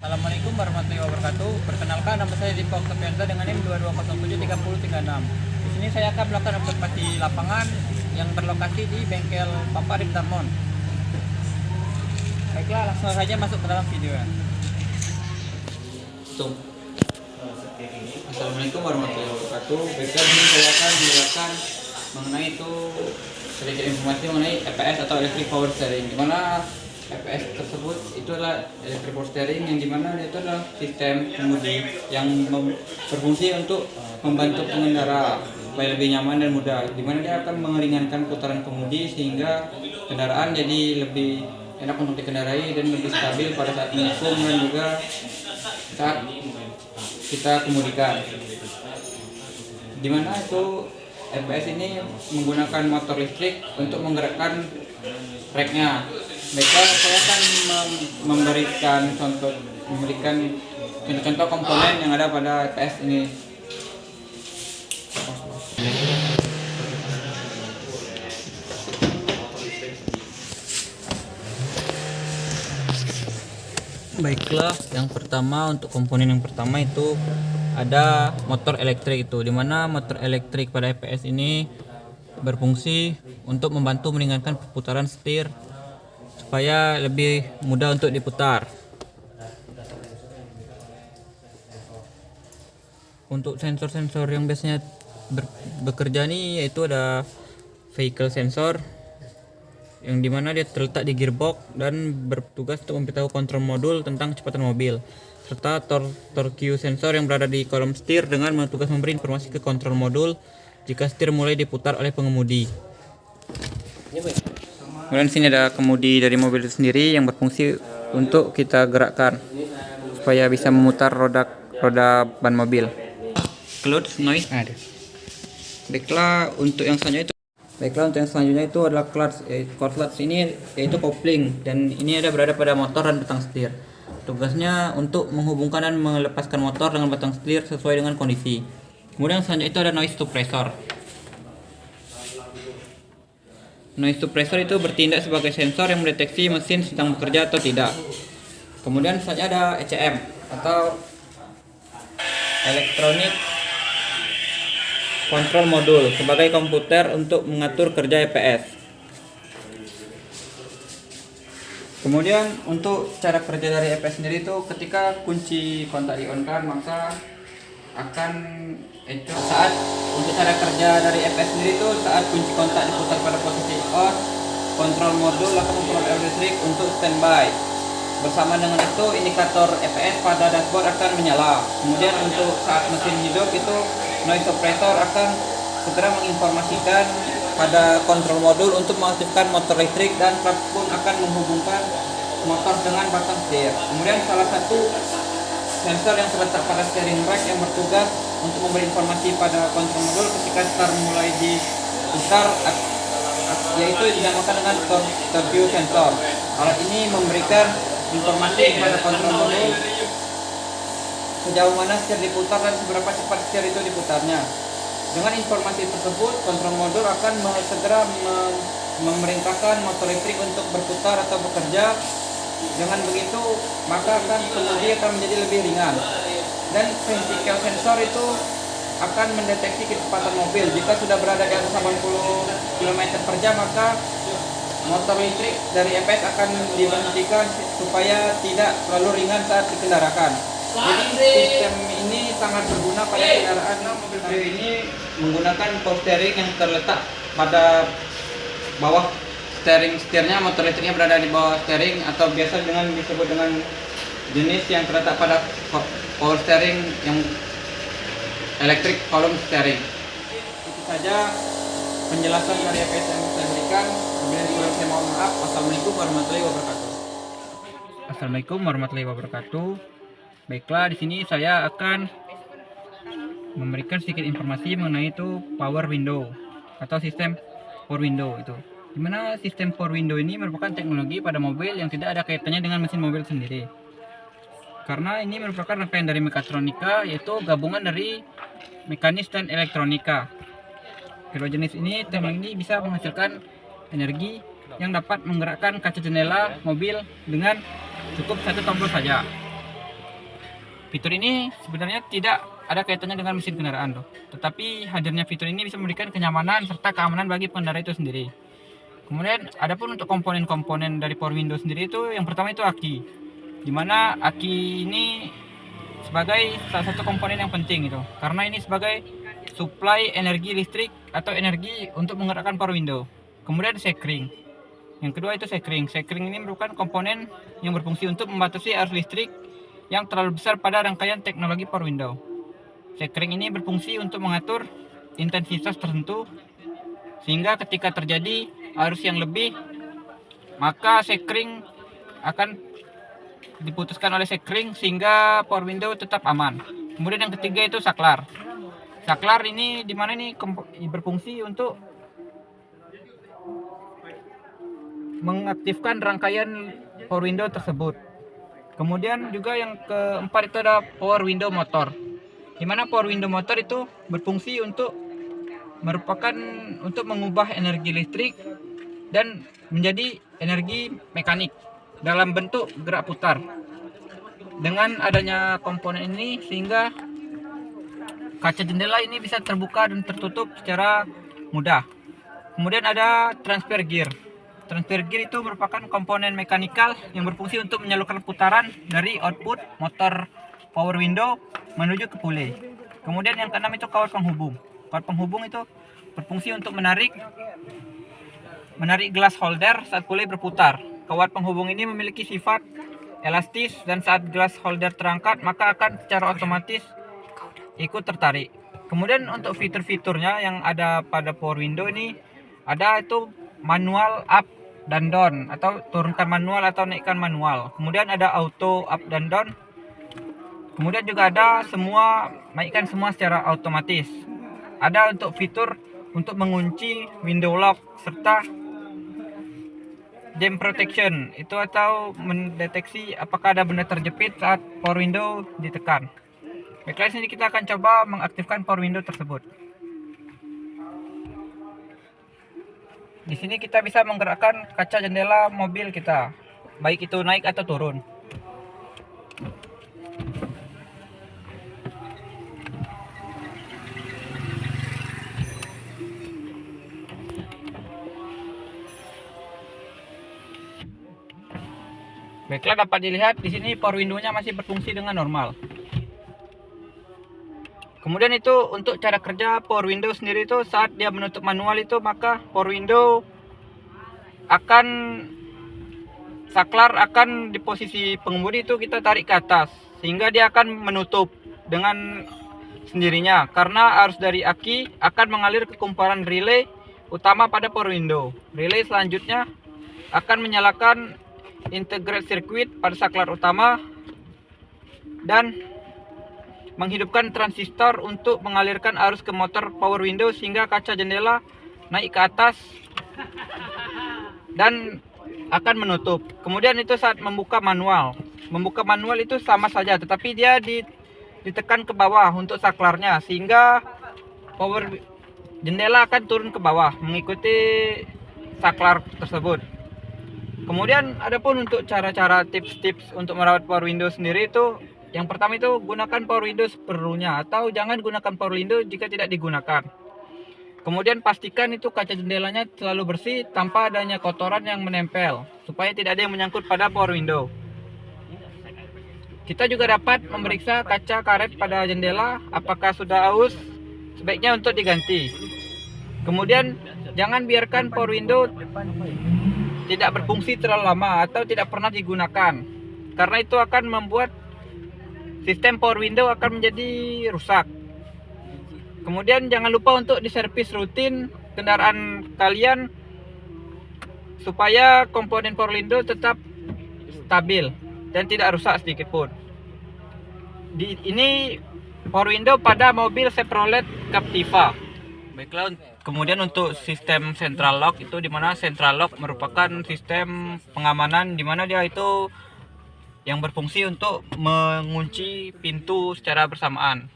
Assalamualaikum warahmatullahi wabarakatuh. Perkenalkan, nama saya Dipo Oktavianza dengan NIM 22073036. Di sini saya akan melakukan observasi lapangan yang berlokasi di bengkel Papa Rip Darmon. Baiklah, langsung saja masuk ke dalam video ya. Assalamualaikum warahmatullahi wabarakatuh. Baiklah, ini saya akan menjelaskan mengenai itu sedikit informasi mengenai EPS atau Electric Power Steering. Di mana EPS tersebut itu adalah Electric Power Steering yang dimana itu adalah sistem kemudi yang berfungsi untuk membantu pengendara supaya lebih nyaman dan mudah. Dimana dia akan meringankan putaran kemudi sehingga kendaraan jadi lebih enak untuk dikendarai dan lebih stabil pada saat mengusung dan juga saat kita kemudikan. Dimana itu EPS ini menggunakan motor listrik untuk menggerakkan reknya. Baiklah, saya akan memberikan contoh komponen yang ada pada EPS ini. Baiklah, yang pertama untuk komponen yang pertama itu ada motor elektrik itu, dimana motor elektrik pada EPS ini berfungsi untuk membantu meringankan perputaran setir supaya lebih mudah untuk diputar. Untuk sensor-sensor yang biasanya bekerja nih yaitu ada vehicle sensor yang dimana dia terletak di gearbox dan bertugas untuk memberitahu kontrol modul tentang kecepatan mobil, serta torque sensor yang berada di kolom setir dengan bertugas memberi informasi ke kontrol modul jika setir mulai diputar oleh pengemudi. Kemudian sini ada kemudi dari mobil itu sendiri yang berfungsi untuk kita gerakkan supaya bisa memutar roda ban mobil. Clouds noise ada. Baiklah, untuk yang selanjutnya itu adalah clutch. Clutch ini yaitu kopling dan ini berada pada motor dan batang setir. Tugasnya untuk menghubungkan dan melepaskan motor dengan batang setir sesuai dengan kondisi. Kemudian selanjutnya itu ada noise suppressor. Noise suppressor itu bertindak sebagai sensor yang mendeteksi mesin sedang bekerja atau tidak. Kemudian selanjutnya ada ECM atau Electronic Control Module sebagai komputer untuk mengatur kerja EPS. Kemudian untuk cara kerja dari EPS sendiri itu ketika kunci kontak di-on-kan maka akan itu saat untuk cara kerja dari EPS sendiri itu saat kunci kontak diputar pada posisi on, kontrol modul akan memperoleh listrik untuk standby. Bersama dengan itu indikator EPS pada dashboard akan menyala. Kemudian untuk saat mesin hidup itu noise suppressor akan segera menginformasikan pada kontrol modul untuk mengaktifkan motor listrik dan clutch pun akan menghubungkan motor dengan batang setir. Kemudian salah satu sensor yang terletak pada steering rack yang bertugas untuk memberi informasi pada kontrol modul ketika start mulai diputar yaitu dinamakan dengan torque sensor. Alat ini memberikan informasi kepada kontrol modul sejauh mana setir diputar dan seberapa cepat setir itu diputarnya. Dengan informasi tersebut, kontrol modul akan segera memerintahkan motor listrik untuk berputar atau bekerja. Dengan begitu, maka kemudi akan menjadi lebih ringan. Dan vehicle sensor itu akan mendeteksi kecepatan mobil. Jika sudah berada di atas 80 km per jam, maka motor listrik dari EPS akan diberhentikan supaya tidak terlalu ringan saat dikendarakan. Jadi sistem ini sangat berguna pada kendaraan. Mobil ini menggunakan power steering yang terletak pada bawah setirnya. Motor listriknya berada di bawah steering atau biasa disebut dengan jenis yang terletak pada power steering yang electric column steering. Itu saja penjelasan dari EPS yang saya berikan. Kemudian saya mohon maaf. Wassalamualaikum warahmatullahi wabarakatuh. Assalamualaikum warahmatullahi wabarakatuh. Baiklah, di sini saya akan memberikan sedikit informasi mengenai itu power window atau sistem power window itu. Dimana sistem power window ini merupakan teknologi pada mobil yang tidak ada kaitannya dengan mesin mobil sendiri. Karena ini merupakan rangkaian dari mekatronika, yaitu gabungan dari mekanis dan elektronika. Kedua jenis ini, teknologi ini bisa menghasilkan energi yang dapat menggerakkan kaca jendela mobil dengan cukup satu tombol saja. Fitur ini sebenarnya tidak ada kaitannya dengan mesin kendaraan loh. Tetapi hadirnya fitur ini bisa memberikan kenyamanan serta keamanan bagi pengendara itu sendiri. Kemudian adapun untuk komponen-komponen dari Power Window sendiri itu yang pertama itu aki. Dimana aki ini sebagai salah satu komponen yang penting itu. Karena ini sebagai supply energi listrik atau energi untuk menggerakkan Power Window. Kemudian sekring. Yang kedua itu sekring. Sekring ini merupakan komponen yang berfungsi untuk membatasi arus listrik yang terlalu besar pada rangkaian teknologi Power Window. Sekring ini berfungsi untuk mengatur intensitas tertentu sehingga ketika terjadi arus yang lebih maka sekring akan diputuskan oleh sekring sehingga Power Window tetap aman. Kemudian yang ketiga itu saklar. Saklar ini dimana ini berfungsi untuk mengaktifkan rangkaian Power Window tersebut. Kemudian juga yang keempat itu ada Power Window Motor. Di mana Power Window Motor itu berfungsi untuk mengubah energi listrik dan menjadi energi mekanik dalam bentuk gerak putar. Dengan adanya komponen ini sehingga kaca jendela ini bisa terbuka dan tertutup secara mudah. Kemudian ada transfer gear. Transfer gear itu merupakan komponen mekanikal yang berfungsi untuk menyalurkan putaran dari output motor Power Window menuju ke pulei. Kemudian yang keenam itu kawat penghubung. Kawat penghubung itu berfungsi untuk menarik glass holder saat pulei berputar. Kawat penghubung ini memiliki sifat elastis dan saat glass holder terangkat maka akan secara otomatis ikut tertarik. Kemudian untuk fitur-fiturnya yang ada pada Power Window ini ada itu manual up dan down atau turunkan manual atau naikkan manual. Kemudian ada auto up dan down. Kemudian juga ada naikkan semua secara otomatis. Ada untuk fitur untuk mengunci window lock serta jam protection itu atau mendeteksi apakah ada benda terjepit saat Power Window ditekan. Baiklah, sini kita akan coba mengaktifkan Power Window tersebut. Di sini kita bisa menggerakkan kaca jendela mobil kita, baik itu naik atau turun. Baiklah, dapat dilihat di sini Power Window-nya masih berfungsi dengan normal. Kemudian itu untuk cara kerja Power Window sendiri itu saat dia menutup manual itu maka Power Window saklar akan di posisi pengemudi itu kita tarik ke atas sehingga dia akan menutup dengan sendirinya karena arus dari aki akan mengalir ke kumparan relay utama pada Power Window. Relay selanjutnya akan menyalakan integrate circuit pada saklar utama dan menghidupkan transistor untuk mengalirkan arus ke motor Power Window sehingga kaca jendela naik ke atas dan akan menutup. Kemudian itu saat membuka manual itu sama saja tetapi dia ditekan ke bawah untuk saklarnya sehingga power jendela akan turun ke bawah mengikuti saklar tersebut. Kemudian adapun untuk cara-cara tips-tips untuk merawat Power Window sendiri itu yang pertama itu gunakan Power Window seperlunya atau jangan gunakan Power Window jika tidak digunakan. Kemudian pastikan itu kaca jendelanya selalu bersih tanpa adanya kotoran yang menempel supaya tidak ada yang menyangkut pada Power Window. Kita juga dapat memeriksa kaca karet pada jendela apakah sudah aus, sebaiknya untuk diganti. Kemudian jangan biarkan Power Window tidak berfungsi terlalu lama atau tidak pernah digunakan karena itu akan membuat sistem Power Window akan menjadi rusak. Kemudian jangan lupa untuk diservis rutin kendaraan kalian supaya komponen Power Window tetap stabil dan tidak rusak sedikit pun. Ini Power Window pada mobil Chevrolet Captiva. Baiklah, kemudian untuk sistem central lock itu dimana central lock merupakan sistem pengamanan dimana dia itu yang berfungsi untuk mengunci pintu secara bersamaan.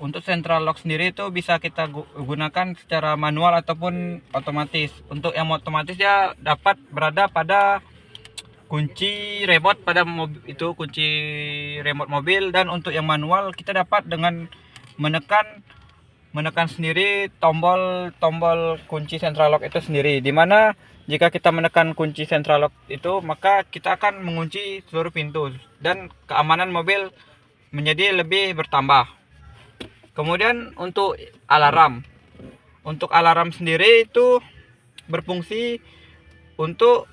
Untuk central lock sendiri itu bisa kita gunakan secara manual ataupun otomatis. Untuk yang otomatis dia dapat berada pada kunci remote pada mobil itu, kunci remote mobil. Dan untuk yang manual kita dapat dengan menekan sendiri tombol kunci central lock itu sendiri, dimana jika kita menekan kunci central lock itu maka kita akan mengunci seluruh pintu dan keamanan mobil menjadi lebih bertambah. Kemudian untuk alarm sendiri itu berfungsi untuk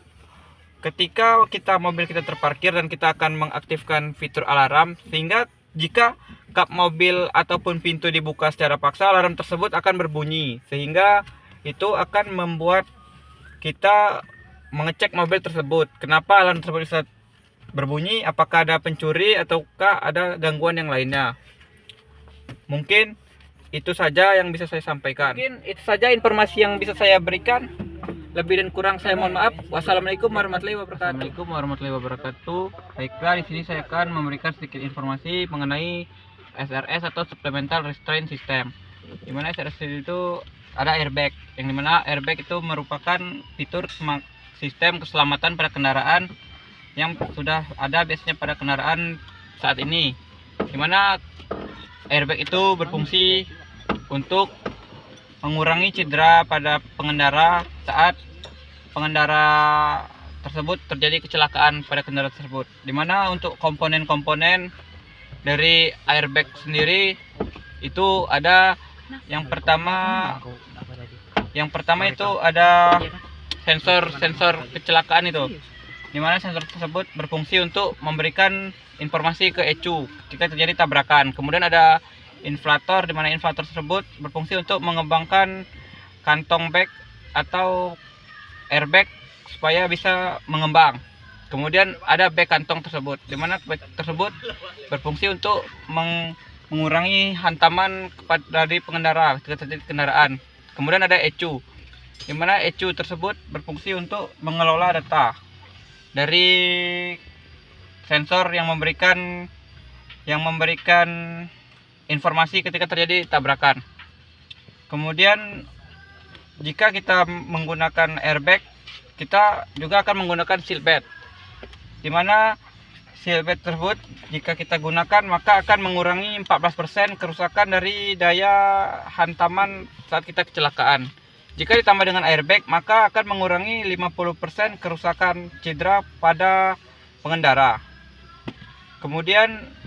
ketika mobil kita terparkir dan kita akan mengaktifkan fitur alarm, sehingga jika kap mobil ataupun pintu dibuka secara paksa, alarm tersebut akan berbunyi, sehingga itu akan membuat kita mengecek mobil tersebut. Kenapa alarm tersebut bisa berbunyi? Apakah ada pencuri ataukah ada gangguan yang lainnya? Mungkin itu saja yang bisa saya sampaikan. Mungkin itu saja informasi yang bisa saya berikan. Lebih dan kurang saya mohon maaf. Wassalamualaikum warahmatullahi wabarakatuh. Baiklah, di sini saya akan memberikan sedikit informasi mengenai SRS atau Supplemental Restraint System. Di mana SRS itu ada airbag, yang dimana airbag itu merupakan fitur sistem keselamatan pada kendaraan yang sudah ada biasanya pada kendaraan saat ini. Dimana airbag itu berfungsi untuk mengurangi cedera pada pengendara saat pengendara tersebut terjadi kecelakaan pada kendaraan tersebut. Dimana untuk komponen-komponen dari airbag sendiri itu ada yang pertama itu ada sensor kecelakaan itu, dimana sensor tersebut berfungsi untuk memberikan informasi ke ECU jika terjadi tabrakan. Kemudian ada inflator, di mana inflator tersebut berfungsi untuk mengembangkan kantong bag atau airbag supaya bisa mengembang. Kemudian ada bag kantong tersebut, di mana bag tersebut berfungsi untuk mengurangi hantaman dari pengendara ketika terjadi kendaraan. Kemudian ada ECU, di mana ECU tersebut berfungsi untuk mengelola data dari sensor yang memberikan informasi ketika terjadi tabrakan. Kemudian jika kita menggunakan airbag, kita juga akan menggunakan seatbelt, di mana seatbelt tersebut jika kita gunakan maka akan mengurangi 14% kerusakan dari daya hantaman saat kita kecelakaan. Jika ditambah dengan airbag maka akan mengurangi 50% kerusakan cedera pada pengendara. Kemudian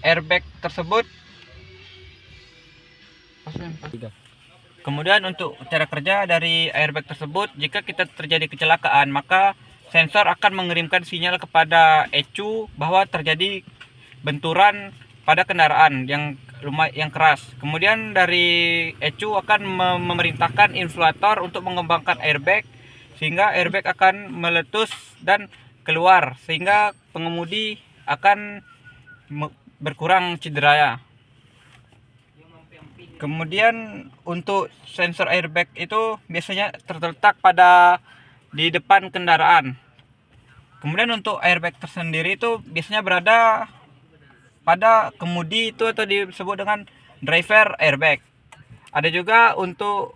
airbag tersebut untuk cara kerja dari airbag tersebut, jika kita terjadi kecelakaan maka sensor akan mengirimkan sinyal kepada ECU bahwa terjadi benturan pada kendaraan yang keras. Kemudian dari ECU akan memerintahkan inflator untuk mengembangkan airbag, sehingga airbag akan meletus dan keluar, sehingga pengemudi akan berkurang cederanya. Kemudian untuk sensor airbag itu biasanya terletak di depan kendaraan. Kemudian untuk airbag tersendiri itu biasanya berada pada kemudi itu, atau disebut dengan driver airbag. Ada juga untuk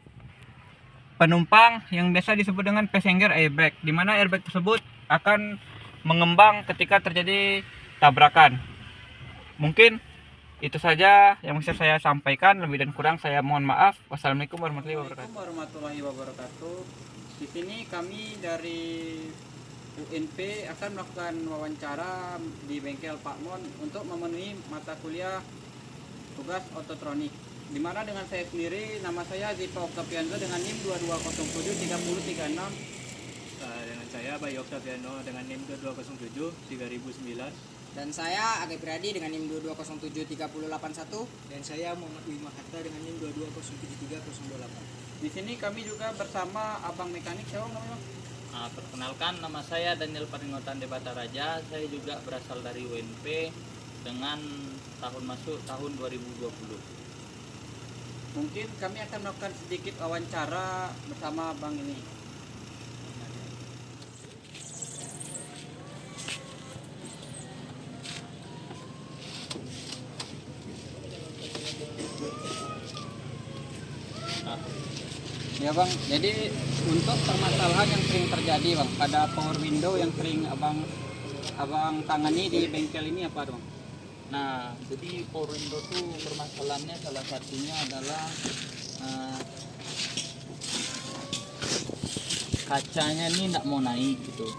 penumpang yang biasa disebut dengan passenger airbag, di mana airbag tersebut akan mengembang ketika terjadi tabrakan. Mungkin itu saja yang bisa saya sampaikan, lebih dan kurang saya mohon maaf. Wassalamualaikum warahmatullahi wabarakatuh. Di sini kami dari UNP akan melakukan wawancara di bengkel Pak Mon untuk memenuhi mata kuliah tugas ototronik. Di mana dengan saya sendiri, nama saya Zipa Oktavianto dengan NIM 22073036. Dengan saya Bayu Oktaviano dengan NIM 2207 3009. Dan saya Agep Radi dengan NIM 22073081. Dan saya Muhammad Wima Hatta dengan NIM 22073028. Di sini kami juga bersama Abang Mekanik. Siapa namanya? Perkenalkan, nama saya Daniel Paringotan Debata Raja. Saya juga berasal dari UNP dengan tahun 2020. Mungkin kami akan melakukan sedikit wawancara bersama Bang ini. Ya bang, jadi untuk permasalahan yang sering terjadi bang pada power window yang sering abang tangani di bengkel ini apa bang? Nah, jadi power window tuh permasalahannya salah satunya adalah kacanya ini nggak mau naik gitu.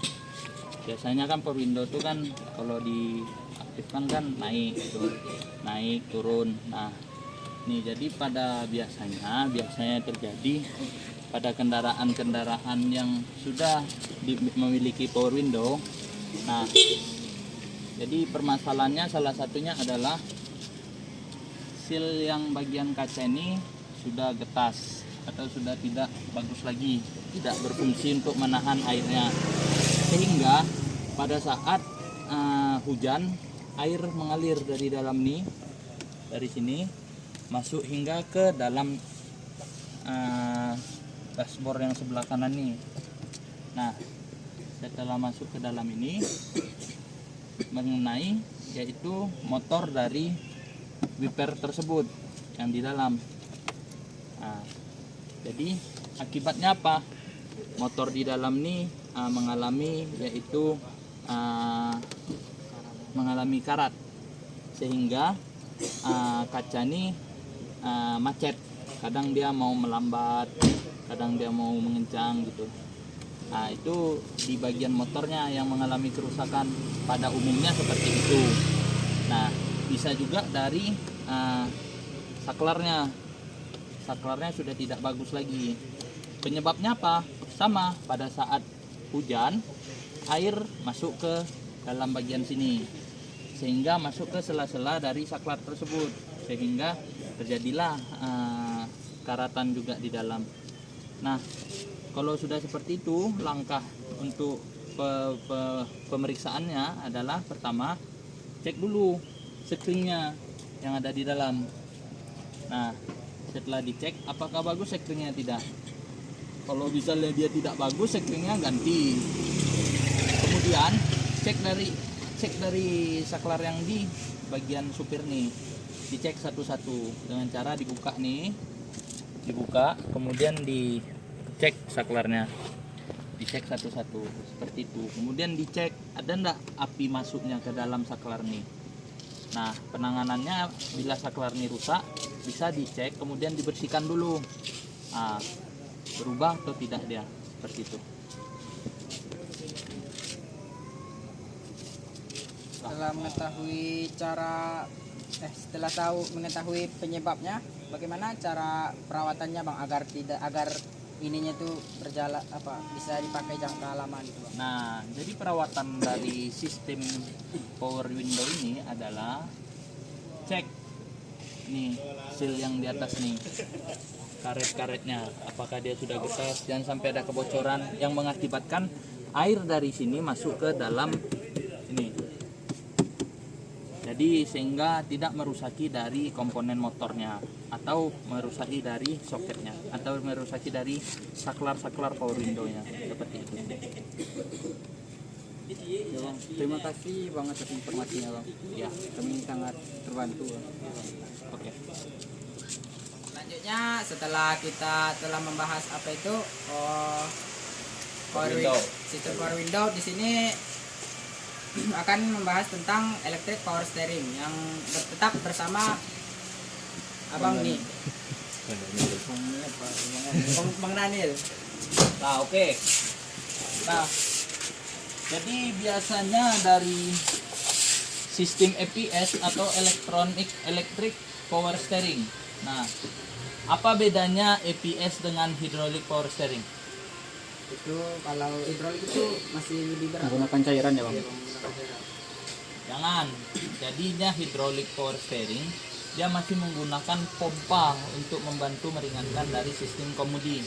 Biasanya kan power window tuh kan kalau diaktifkan kan naik gitu, naik turun. Nah, nih jadi pada biasanya terjadi pada kendaraan-kendaraan yang sudah memiliki power window. Nah, jadi permasalahannya salah satunya adalah seal yang bagian kaca ini sudah getas atau sudah tidak bagus lagi, tidak berfungsi untuk menahan airnya, sehingga pada saat hujan air mengalir dari dalam nih, dari sini masuk hingga ke dalam dashboard yang sebelah kanan nih. Nah, setelah masuk ke dalam ini mengenai yaitu motor dari wiper tersebut yang di dalam. Nah, jadi akibatnya apa? Motor di dalam ini mengalami yaitu mengalami karat, sehingga kaca ini macet. Kadang dia mau melambat, kadang dia mau mengencang gitu. Nah, itu di bagian motornya yang mengalami kerusakan, pada umumnya seperti itu. Nah, bisa juga dari saklarnya sudah tidak bagus lagi. Penyebabnya apa? Sama, pada saat hujan air masuk ke dalam bagian sini, sehingga masuk ke sela-sela dari saklar tersebut, sehingga terjadilah karatan juga di dalam. Nah, kalau sudah seperti itu, langkah untuk pemeriksaannya adalah pertama cek dulu sekringnya yang ada di dalam. Nah, setelah dicek apakah bagus sekringnya, tidak. Kalau misalnya dia tidak bagus, sekringnya ganti. Kemudian cek dari saklar yang di bagian supir nih, dicek satu-satu dengan cara dibuka nih, kemudian dicek saklarnya, dicek satu-satu seperti itu. Kemudian dicek ada enggak api masuknya ke dalam saklar nih. Nah, penanganannya bila saklar ini rusak bisa dicek, kemudian dibersihkan dulu. Nah, berubah atau tidak dia, seperti itu. Setelah tahu mengetahui penyebabnya, bagaimana cara perawatannya bang agar ininya tuh berjalan bisa dipakai jangka lama gitu bang? Nah, jadi perawatan dari sistem power window ini adalah cek nih seal yang di atas nih, karet-karetnya apakah dia sudah getas, jangan sampai ada kebocoran yang mengakibatkan air dari sini masuk ke dalam ini. Jadi sehingga tidak merusaki dari komponen motornya, atau merusaki dari soketnya, atau merusaki dari saklar-saklar power window-nya, seperti itu. Ya, bang. Terima kasih bang atas informasinya bang. Ya, Kami sangat terbantu bang. oke. Selanjutnya setelah kita telah membahas apa itu sistem power window, di sini akan membahas tentang electric power steering yang tetap bersama abang nih, Bang Daniel. Nah, oke. Nah, jadi biasanya dari sistem EPS atau electric power steering. Nah, apa bedanya EPS dengan hydraulic power steering? Itu kalau hidrolik itu masih lebih berat. Menggunakan cairan ya bang? Jangan. Jadinya hydraulic power steering dia masih menggunakan pompa untuk membantu meringankan dari sistem kemudi.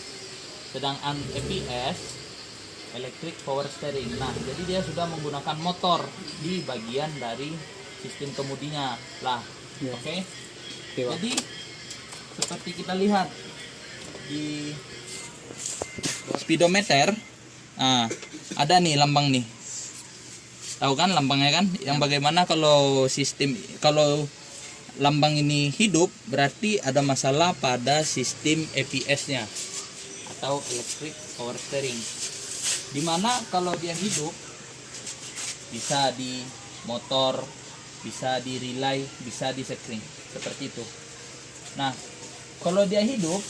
Sedangkan EPS electric power steering, nah jadi dia sudah menggunakan motor di bagian dari sistem kemudinya lah. Oke. Jadi seperti kita lihat di speedometer, nah ada nih lambang nih, tahu kan lambangnya kan, yang bagaimana kalau lambang ini hidup berarti ada masalah pada sistem EPS nya atau electric power steering. Dimana kalau dia hidup bisa di motor, bisa di relay, bisa di sekring seperti itu. Nah, kalau dia hidup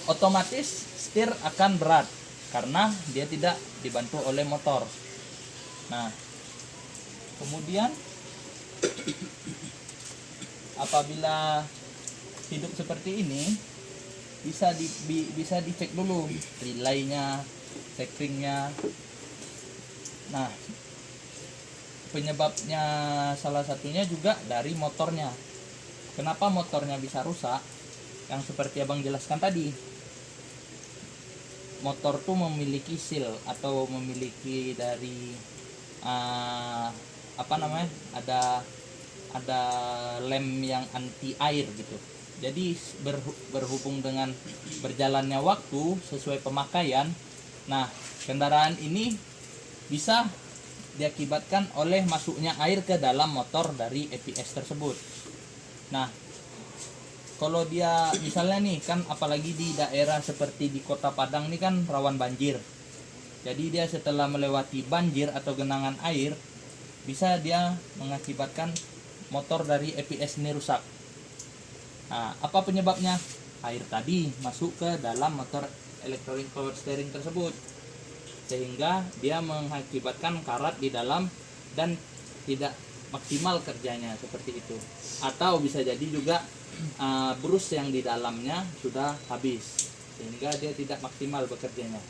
otomatis setir akan berat karena dia tidak dibantu oleh motor. Nah, kemudian apabila hidup seperti ini bisa dicek dulu relaynya, sekringnya. Nah, penyebabnya salah satunya juga dari motornya. Kenapa motornya bisa rusak? Yang seperti abang jelaskan tadi, motor tuh memiliki seal atau memiliki dari ada lem yang anti air gitu. Jadi berhubung dengan berjalannya waktu sesuai pemakaian, nah kendaraan ini bisa diakibatkan oleh masuknya air ke dalam motor dari EPS tersebut. Nah, kalau dia misalnya nih kan, apalagi di daerah seperti di Kota Padang nih kan rawan banjir. Jadi dia setelah melewati banjir atau genangan air, bisa dia mengakibatkan motor dari EPS ini rusak. Nah, apa penyebabnya? Air tadi masuk ke dalam motor electronic power steering tersebut, sehingga dia mengakibatkan karat di dalam dan tidak maksimal kerjanya seperti itu. Atau bisa jadi juga brus yang di dalamnya sudah habis sehingga dia tidak maksimal bekerjanya.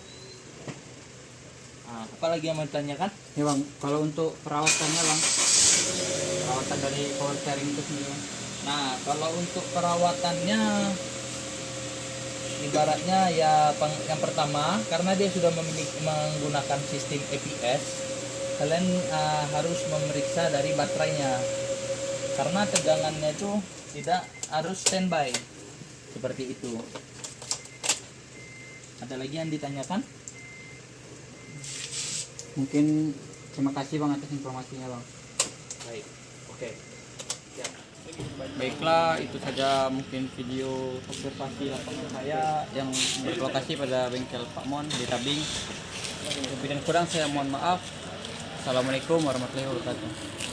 Apalagi yang mau ditanyakan? Ya bang, kalau untuk perawatannya bang, perawatan dari power steering itu sendiri bang. Nah, kalau untuk perawatannya ibaratnya ya yang pertama, karena dia sudah menggunakan sistem EPS, kalian harus memeriksa dari baterainya, karena tegangannya itu tidak harus standby seperti itu. Ada lagi yang ditanyakan? Mungkin terima kasih bang atas informasinya bang. Baik, oke. Ya. Baiklah, itu saja mungkin video observasi lapangan saya yang berlokasi pada bengkel Pak Mon di Tabing. Lebih dan kurang saya mohon maaf. Assalamualaikum warahmatullahi wabarakatuh.